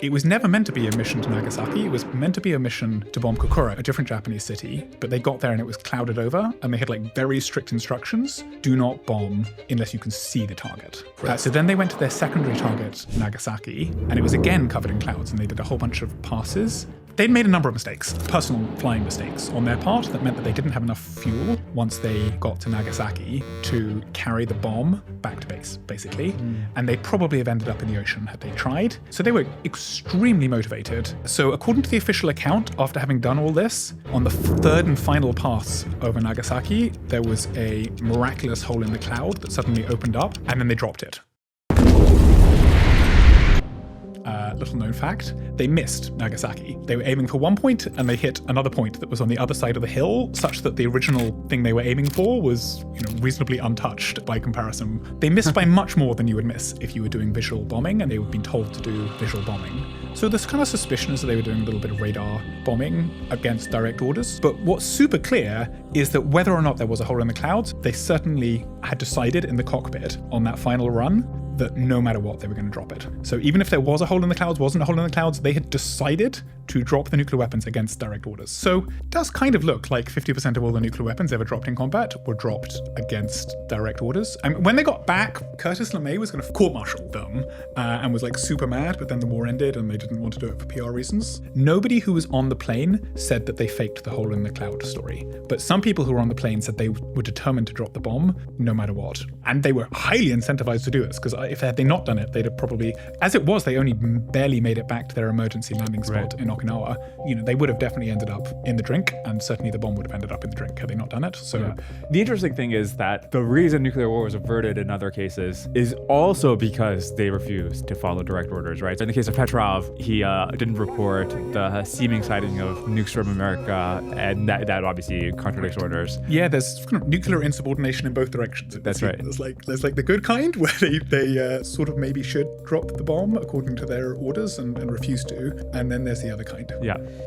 It was never meant to be a mission to Nagasaki. It was meant to be a mission to bomb Kokura, a different Japanese city. But they got there and it was clouded over, and they had like very strict instructions. Do not bomb unless you can see the target. So then they went to their secondary target, Nagasaki, and it was again covered in clouds, and they did a whole bunch of passes. They'd made a number of mistakes, personal flying mistakes on their part that meant that they didn't have enough fuel once they got to Nagasaki to carry the bomb back to base, basically. And they probably have ended up in the ocean had they tried. So they were extremely motivated. So according to the official account, after having done all this, on the third and final pass over Nagasaki, there was a miraculous hole in the cloud that suddenly opened up, and then they dropped it. Little known fact, they missed Nagasaki. They were aiming for one point and they hit another point that was on the other side of the hill, such that the original thing they were aiming for was, reasonably untouched by comparison. They missed by much more than you would miss if you were doing visual bombing, and they were being told to do visual bombing. So there's kind of suspicion that they were doing a little bit of radar bombing against direct orders. But what's super clear is that whether or not there was a hole in the clouds, they certainly had decided in the cockpit on that final run that no matter what, they were going to drop it. So even if there was a hole in the clouds, wasn't a hole in the clouds, they had decided to drop the nuclear weapons against direct orders. So it does kind of look like 50% of all the nuclear weapons ever dropped in combat were dropped against direct orders. And when they got back, Curtis LeMay was going to court-martial them and was like super mad, but then the war ended and they didn't want to do it for PR reasons. Nobody who was on the plane said that they faked the hole in the cloud story. But some people who were on the plane said they were determined to drop the bomb no matter what. And they were highly incentivized to do this, because if had they not done it, they'd have probably, as it was, they only barely made it back to their emergency landing spot in Okinawa. They would have definitely ended up in the drink, and certainly the bomb would have ended up in the drink had they not done it. So The interesting thing is that the reason nuclear war was averted in other cases is also because they refused to follow direct orders, right? So in the case of Petrov, he didn't report the seeming sighting of nukes from America, and that obviously contradicts orders. Yeah, there's kind of nuclear insubordination in both directions. That's right. There's like the good kind where they sort of maybe should drop the bomb according to their orders and refuse to, and then there's the other kind. Yeah.